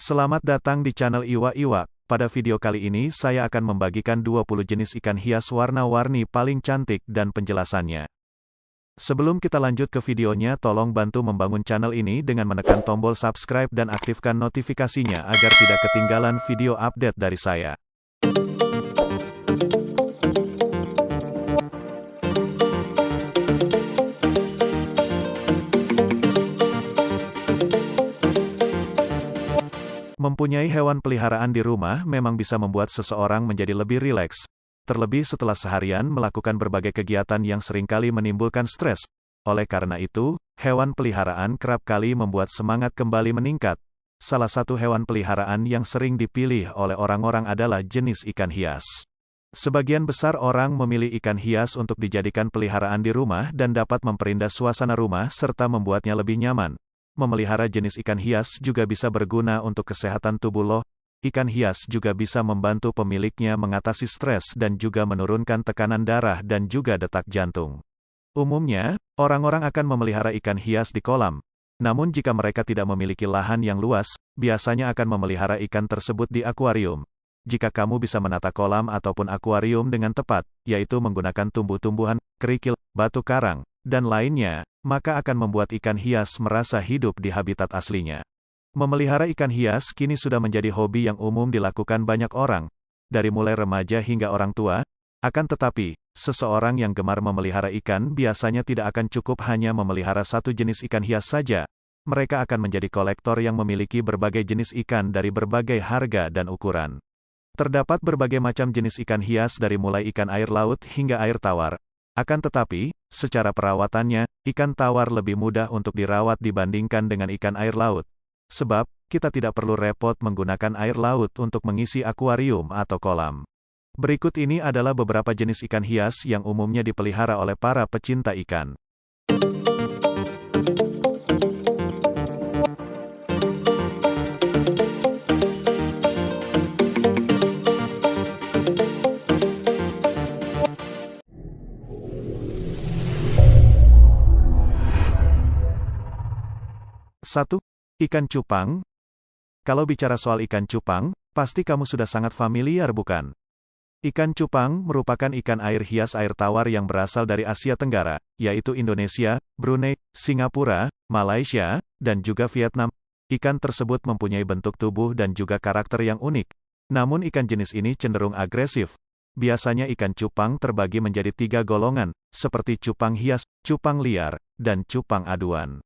Selamat datang di channel Iwa Iwa. Pada video kali ini saya akan membagikan 20 jenis ikan hias warna-warni paling cantik dan penjelasannya. Sebelum kita lanjut ke videonya, tolong bantu membangun channel ini dengan menekan tombol subscribe dan aktifkan notifikasinya agar tidak ketinggalan video update dari saya. Mempunyai hewan peliharaan di rumah memang bisa membuat seseorang menjadi lebih rileks, terlebih setelah seharian melakukan berbagai kegiatan yang seringkali menimbulkan stres. Oleh karena itu, hewan peliharaan kerap kali membuat semangat kembali meningkat. Salah satu hewan peliharaan yang sering dipilih oleh orang-orang adalah jenis ikan hias. Sebagian besar orang memilih ikan hias untuk dijadikan peliharaan di rumah dan dapat memperindah suasana rumah serta membuatnya lebih nyaman. Memelihara jenis ikan hias juga bisa berguna untuk kesehatan tubuh loh. Ikan hias juga bisa membantu pemiliknya mengatasi stres dan juga menurunkan tekanan darah dan juga detak jantung. Umumnya, orang-orang akan memelihara ikan hias di kolam. Namun jika mereka tidak memiliki lahan yang luas, biasanya akan memelihara ikan tersebut di akuarium. Jika kamu bisa menata kolam ataupun akuarium dengan tepat, yaitu menggunakan tumbuh-tumbuhan, kerikil, batu karang, dan lainnya, maka akan membuat ikan hias merasa hidup di habitat aslinya. Memelihara ikan hias kini sudah menjadi hobi yang umum dilakukan banyak orang, dari mulai remaja hingga orang tua. Akan tetapi, seseorang yang gemar memelihara ikan biasanya tidak akan cukup hanya memelihara satu jenis ikan hias saja. Mereka akan menjadi kolektor yang memiliki berbagai jenis ikan dari berbagai harga dan ukuran. Terdapat berbagai macam jenis ikan hias dari mulai ikan air laut hingga air tawar. Akan tetapi, secara perawatannya, ikan tawar lebih mudah untuk dirawat dibandingkan dengan ikan air laut. Sebab, kita tidak perlu repot menggunakan air laut untuk mengisi akuarium atau kolam. Berikut ini adalah beberapa jenis ikan hias yang umumnya dipelihara oleh para pecinta ikan. Satu, ikan cupang. Kalau bicara soal ikan cupang, pasti kamu sudah sangat familiar bukan? Ikan cupang merupakan ikan air hias air tawar yang berasal dari Asia Tenggara, yaitu Indonesia, Brunei, Singapura, Malaysia, dan juga Vietnam. Ikan tersebut mempunyai bentuk tubuh dan juga karakter yang unik. Namun ikan jenis ini cenderung agresif. Biasanya ikan cupang terbagi menjadi 3 golongan, seperti cupang hias, cupang liar, dan cupang aduan.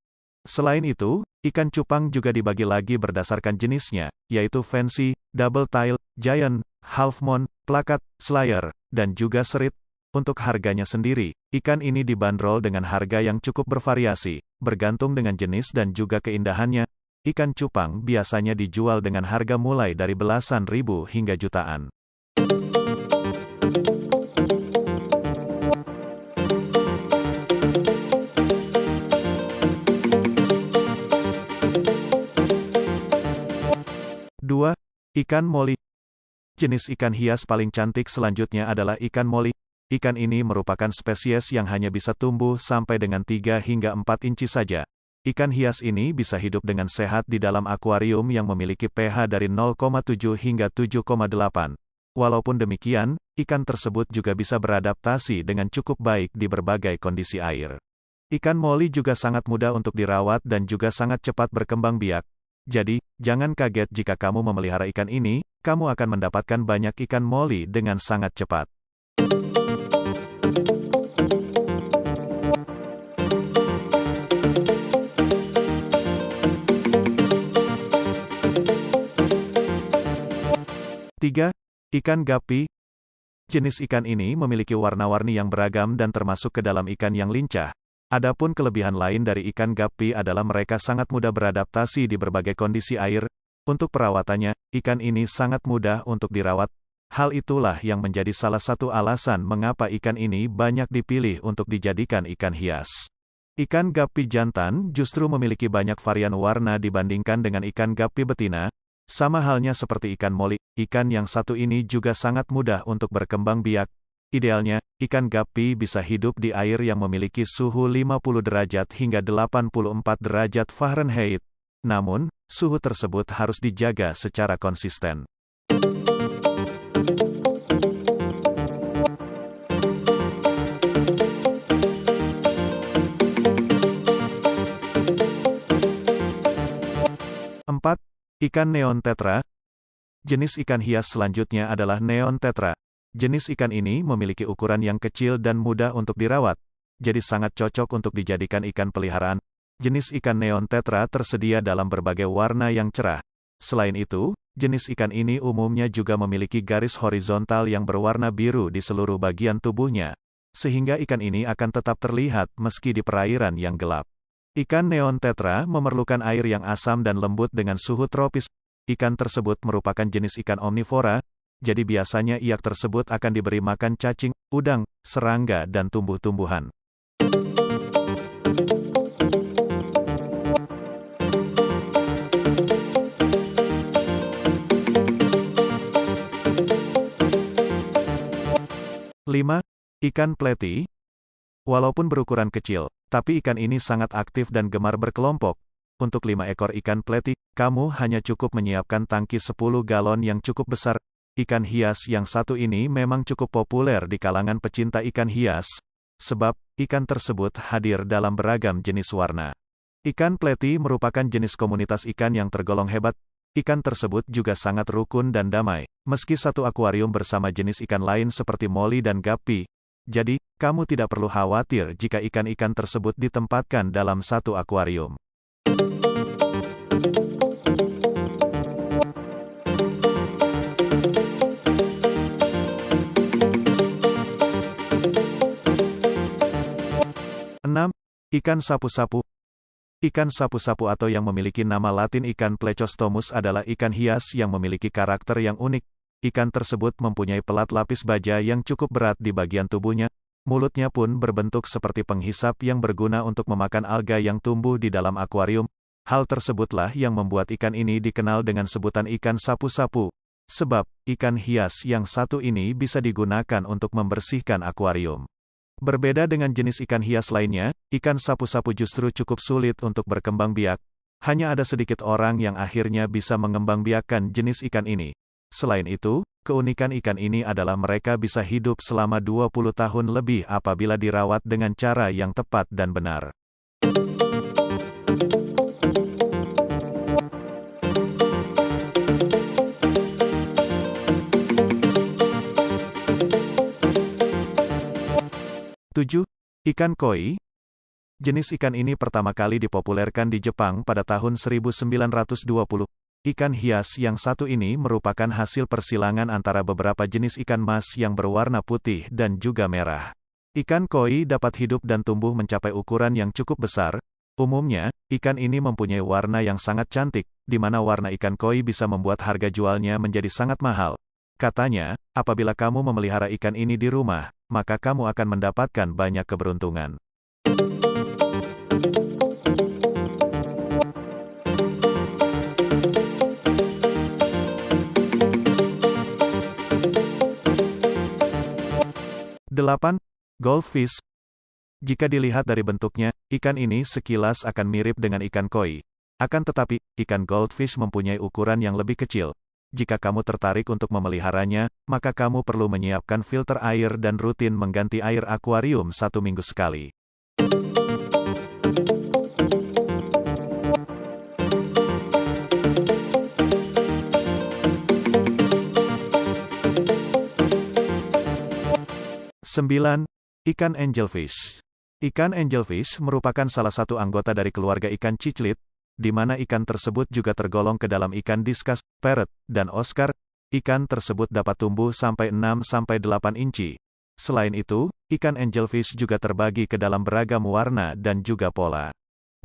Selain itu, ikan cupang juga dibagi lagi berdasarkan jenisnya, yaitu fancy, double tail, giant, half moon, plakat, slayer, dan juga serit. Untuk harganya sendiri, ikan ini dibanderol dengan harga yang cukup bervariasi, bergantung dengan jenis dan juga keindahannya. Ikan cupang biasanya dijual dengan harga mulai dari belasan ribu hingga jutaan. Dua, ikan moli. Jenis ikan hias paling cantik selanjutnya adalah ikan moli. Ikan ini merupakan spesies yang hanya bisa tumbuh sampai dengan 3 hingga 4 inci saja. Ikan hias ini bisa hidup dengan sehat di dalam akuarium yang memiliki pH dari 0,7 hingga 7,8. Walaupun demikian, ikan tersebut juga bisa beradaptasi dengan cukup baik di berbagai kondisi air. Ikan moli juga sangat mudah untuk dirawat dan juga sangat cepat berkembang biak. Jadi, jangan kaget jika kamu memelihara ikan ini, kamu akan mendapatkan banyak ikan moli dengan sangat cepat. Tiga, ikan gapi. Jenis ikan ini memiliki warna-warni yang beragam dan termasuk ke dalam ikan yang lincah. Adapun kelebihan lain dari ikan gapi adalah mereka sangat mudah beradaptasi di berbagai kondisi air. Untuk perawatannya, ikan ini sangat mudah untuk dirawat. Hal itulah yang menjadi salah satu alasan mengapa ikan ini banyak dipilih untuk dijadikan ikan hias. Ikan gapi jantan justru memiliki banyak varian warna dibandingkan dengan ikan gapi betina. Sama halnya seperti ikan moli, ikan yang satu ini juga sangat mudah untuk berkembang biak. Idealnya, ikan gapi bisa hidup di air yang memiliki suhu 50 derajat hingga 84 derajat Fahrenheit. namun, suhu tersebut harus dijaga secara konsisten. Empat, ikan neon tetra. Jenis ikan hias selanjutnya adalah neon tetra. Jenis ikan ini memiliki ukuran yang kecil dan mudah untuk dirawat, jadi sangat cocok untuk dijadikan ikan peliharaan. Jenis ikan neon tetra tersedia dalam berbagai warna yang cerah. Selain itu, jenis ikan ini umumnya juga memiliki garis horizontal yang berwarna biru di seluruh bagian tubuhnya, sehingga ikan ini akan tetap terlihat meski di perairan yang gelap. Ikan neon tetra memerlukan air yang asam dan lembut dengan suhu tropis. Ikan tersebut merupakan jenis ikan omnivora, jadi biasanya iak tersebut akan diberi makan cacing, udang, serangga dan tumbuh-tumbuhan. Lima, ikan pleti. Walaupun berukuran kecil, tapi ikan ini sangat aktif dan gemar berkelompok. Untuk 5 ekor ikan pleti, kamu hanya cukup menyiapkan tangki 10 galon yang cukup besar. Ikan hias yang satu ini memang cukup populer di kalangan pecinta ikan hias, sebab ikan tersebut hadir dalam beragam jenis warna. Ikan pleti merupakan jenis komunitas ikan yang tergolong hebat. Ikan tersebut juga sangat rukun dan damai, meski satu akuarium bersama jenis ikan lain seperti moli dan guppy. Jadi, kamu tidak perlu khawatir jika ikan-ikan tersebut ditempatkan dalam satu akuarium. Enam, ikan sapu-sapu. Ikan sapu-sapu atau yang memiliki nama latin ikan Plecostomus adalah ikan hias yang memiliki karakter yang unik. Ikan tersebut mempunyai pelat lapis baja yang cukup berat di bagian tubuhnya. Mulutnya pun berbentuk seperti penghisap yang berguna untuk memakan alga yang tumbuh di dalam akuarium. Hal tersebutlah yang membuat ikan ini dikenal dengan sebutan ikan sapu-sapu. Sebab, ikan hias yang satu ini bisa digunakan untuk membersihkan akuarium. Berbeda dengan jenis ikan hias lainnya, ikan sapu-sapu justru cukup sulit untuk berkembang biak. Hanya ada sedikit orang yang akhirnya bisa mengembangbiakkan jenis ikan ini. Selain itu, keunikan ikan ini adalah mereka bisa hidup selama 20 tahun lebih apabila dirawat dengan cara yang tepat dan benar. Tujuh, ikan koi. Jenis ikan ini pertama kali dipopulerkan di Jepang pada tahun 1920. Ikan hias yang satu ini merupakan hasil persilangan antara beberapa jenis ikan mas yang berwarna putih dan juga merah. Ikan koi dapat hidup dan tumbuh mencapai ukuran yang cukup besar. Umumnya, ikan ini mempunyai warna yang sangat cantik, di mana warna ikan koi bisa membuat harga jualnya menjadi sangat mahal. Katanya, apabila kamu memelihara ikan ini di rumah, maka kamu akan mendapatkan banyak keberuntungan. Delapan, goldfish. Jika dilihat dari bentuknya, ikan ini sekilas akan mirip dengan ikan koi. Akan tetapi, ikan goldfish mempunyai ukuran yang lebih kecil. Jika kamu tertarik untuk memeliharanya, maka kamu perlu menyiapkan filter air dan rutin mengganti air akuarium 1 minggu sekali. Sembilan, ikan angelfish. Ikan angelfish merupakan salah satu anggota dari keluarga ikan ciclit, di mana ikan tersebut juga tergolong ke dalam ikan diskus, parrot, dan oscar. Ikan tersebut dapat tumbuh sampai 6-8 inci. Selain itu, ikan angelfish juga terbagi ke dalam beragam warna dan juga pola.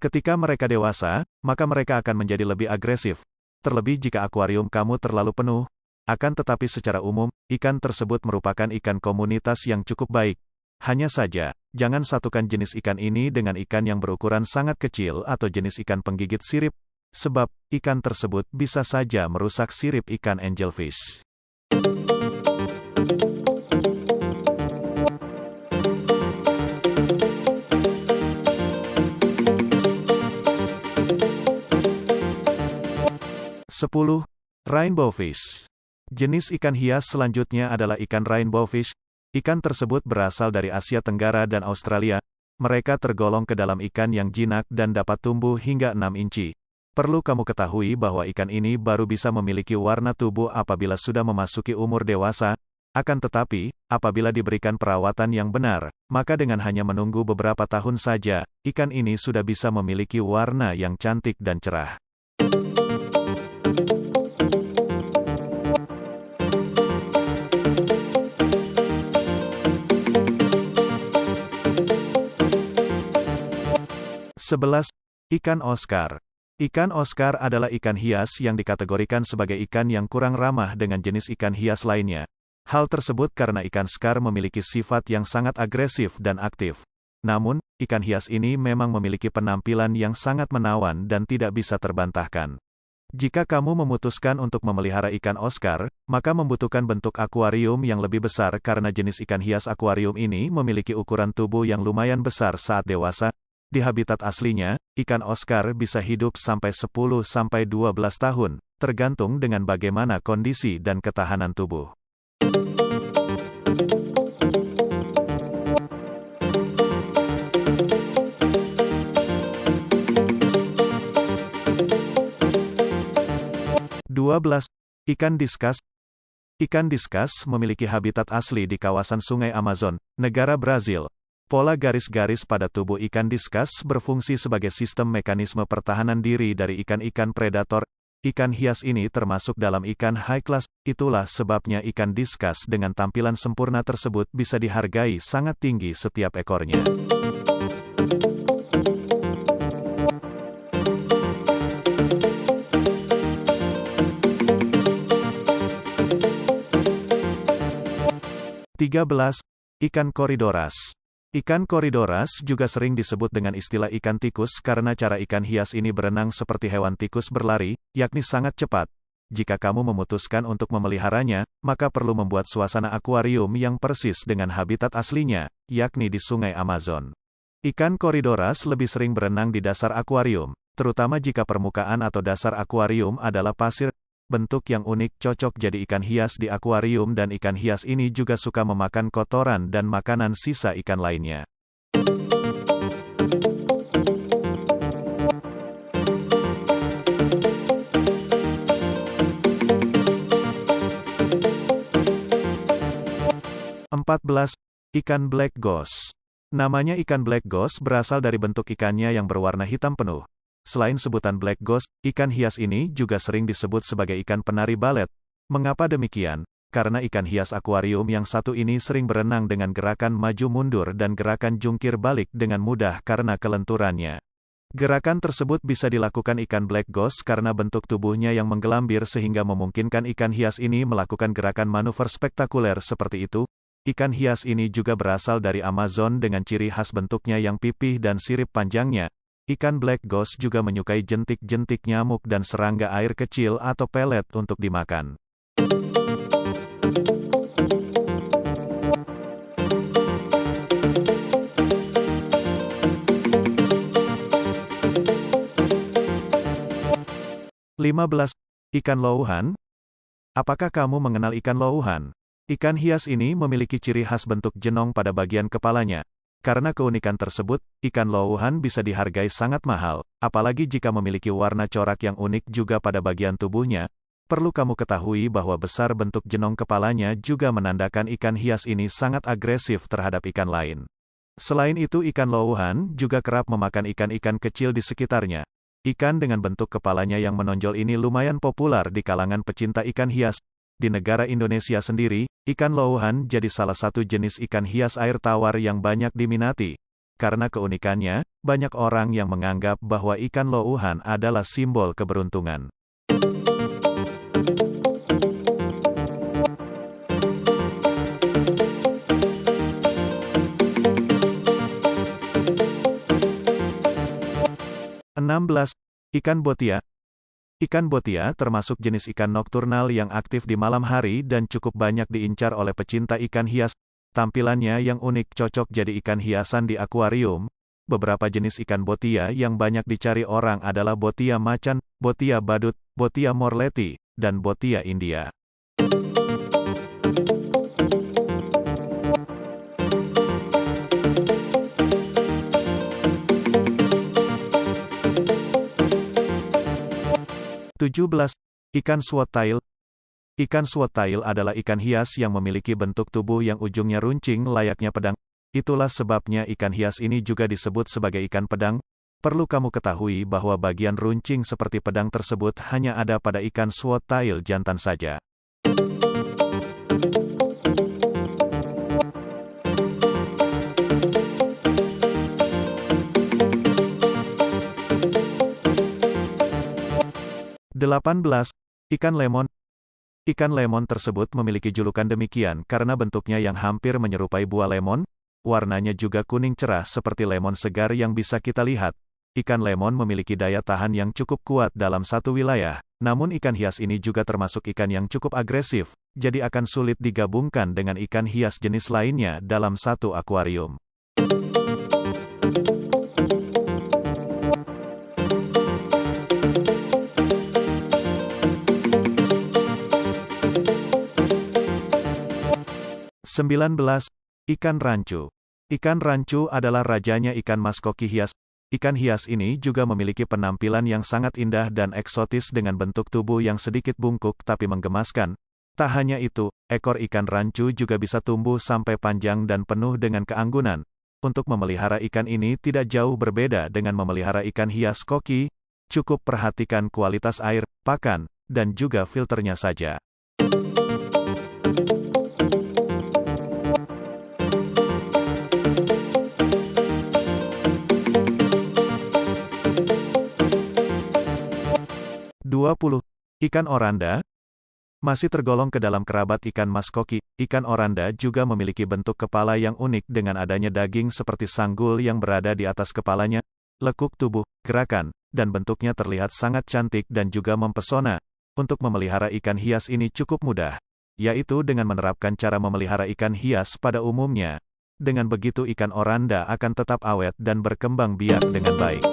Ketika mereka dewasa, maka mereka akan menjadi lebih agresif. Terlebih jika akuarium kamu terlalu penuh. Akan tetapi secara umum, ikan tersebut merupakan ikan komunitas yang cukup baik. Hanya saja, jangan satukan jenis ikan ini dengan ikan yang berukuran sangat kecil atau jenis ikan penggigit sirip, sebab ikan tersebut bisa saja merusak sirip ikan angelfish. 10. Rainbow fish. Jenis ikan hias selanjutnya adalah ikan rainbow fish. Ikan tersebut berasal dari Asia Tenggara dan Australia. Mereka tergolong ke dalam ikan yang jinak dan dapat tumbuh hingga 6 inci. Perlu kamu ketahui bahwa ikan ini baru bisa memiliki warna tubuh apabila sudah memasuki umur dewasa. Akan tetapi, apabila diberikan perawatan yang benar, maka dengan hanya menunggu beberapa tahun saja, ikan ini sudah bisa memiliki warna yang cantik dan cerah. Sebelas. Ikan Oscar. Ikan Oscar adalah ikan hias yang dikategorikan sebagai ikan yang kurang ramah dengan jenis ikan hias lainnya. Hal tersebut karena ikan Oscar memiliki sifat yang sangat agresif dan aktif. Namun, ikan hias ini memang memiliki penampilan yang sangat menawan dan tidak bisa terbantahkan. Jika kamu memutuskan untuk memelihara ikan Oscar, maka membutuhkan bentuk akuarium yang lebih besar karena jenis ikan hias akuarium ini memiliki ukuran tubuh yang lumayan besar saat dewasa. Di habitat aslinya, ikan Oscar bisa hidup sampai 10-12 tahun, tergantung dengan bagaimana kondisi dan ketahanan tubuh. Ikan diskus. Ikan diskus memiliki habitat asli di kawasan Sungai Amazon, negara Brazil. Pola garis-garis pada tubuh ikan diskus berfungsi sebagai sistem mekanisme pertahanan diri dari ikan-ikan predator. Ikan hias ini termasuk dalam ikan high class, itulah sebabnya ikan diskus dengan tampilan sempurna tersebut bisa dihargai sangat tinggi setiap ekornya. Ikan Corydoras. Ikan Corydoras juga sering disebut dengan istilah ikan tikus karena cara ikan hias ini berenang seperti hewan tikus berlari, yakni sangat cepat. Jika kamu memutuskan untuk memeliharanya, maka perlu membuat suasana akuarium yang persis dengan habitat aslinya, yakni di Sungai Amazon. Ikan Corydoras lebih sering berenang di dasar akuarium, terutama jika permukaan atau dasar akuarium adalah pasir. Bentuk yang unik cocok jadi ikan hias di akuarium dan ikan hias ini juga suka memakan kotoran dan makanan sisa ikan lainnya. Ikan black ghost. Namanya ikan black ghost berasal dari bentuk ikannya yang berwarna hitam penuh. Selain sebutan black ghost, ikan hias ini juga sering disebut sebagai ikan penari balet. Mengapa demikian? Karena ikan hias akuarium yang satu ini sering berenang dengan gerakan maju mundur dan gerakan jungkir balik dengan mudah karena kelenturannya. Gerakan tersebut bisa dilakukan ikan black ghost karena bentuk tubuhnya yang menggelambir sehingga memungkinkan ikan hias ini melakukan gerakan manuver spektakuler seperti itu. Ikan hias ini juga berasal dari Amazon dengan ciri khas bentuknya yang pipih dan sirip panjangnya. Ikan black ghost juga menyukai jentik-jentik nyamuk dan serangga air kecil atau pelet untuk dimakan. Ikan louhan. Apakah kamu mengenal ikan louhan? Ikan hias ini memiliki ciri khas bentuk jenong pada bagian kepalanya. Karena keunikan tersebut, ikan louhan bisa dihargai sangat mahal, apalagi jika memiliki warna corak yang unik juga pada bagian tubuhnya. Perlu kamu ketahui bahwa besar bentuk jenong kepalanya juga menandakan ikan hias ini sangat agresif terhadap ikan lain. Selain itu ikan louhan juga kerap memakan ikan-ikan kecil di sekitarnya. Ikan dengan bentuk kepalanya yang menonjol ini lumayan populer di kalangan pecinta ikan hias. Di negara Indonesia sendiri, ikan louhan jadi salah satu jenis ikan hias air tawar yang banyak diminati. Karena keunikannya, banyak orang yang menganggap bahwa ikan louhan adalah simbol keberuntungan. Ikan botia. Ikan botia termasuk jenis ikan nokturnal yang aktif di malam hari dan cukup banyak diincar oleh pecinta ikan hias. Tampilannya yang unik cocok jadi ikan hiasan di akuarium. Beberapa jenis ikan botia yang banyak dicari orang adalah botia macan, botia badut, Botia morleti, dan Botia india. Ikan swordtail. Ikan swordtail adalah ikan hias yang memiliki bentuk tubuh yang ujungnya runcing layaknya pedang. Itulah sebabnya ikan hias ini juga disebut sebagai ikan pedang. Perlu kamu ketahui bahwa bagian runcing seperti pedang tersebut hanya ada pada ikan swordtail jantan saja. Ikan lemon. Ikan lemon tersebut memiliki julukan demikian karena bentuknya yang hampir menyerupai buah lemon, warnanya juga kuning cerah seperti lemon segar yang bisa kita lihat. Ikan lemon memiliki daya tahan yang cukup kuat dalam satu wilayah, namun ikan hias ini juga termasuk ikan yang cukup agresif, jadi akan sulit digabungkan dengan ikan hias jenis lainnya dalam satu akuarium. Ikan rancu. Ikan rancu adalah rajanya ikan mas koki hias. Ikan hias ini juga memiliki penampilan yang sangat indah dan eksotis dengan bentuk tubuh yang sedikit bungkuk tapi menggemaskan. Tak hanya itu, ekor ikan rancu juga bisa tumbuh sampai panjang dan penuh dengan keanggunan. Untuk memelihara ikan ini tidak jauh berbeda dengan memelihara ikan hias koki. Cukup perhatikan kualitas air, pakan, dan juga filternya saja. Ikan oranda. Masih tergolong ke dalam kerabat ikan mas koki, ikan oranda juga memiliki bentuk kepala yang unik dengan adanya daging seperti sanggul yang berada di atas kepalanya, lekuk tubuh, gerakan, dan bentuknya terlihat sangat cantik dan juga mempesona. Untuk memelihara ikan hias ini cukup mudah, yaitu dengan menerapkan cara memelihara ikan hias pada umumnya. Dengan begitu ikan oranda akan tetap awet dan berkembang biak dengan baik.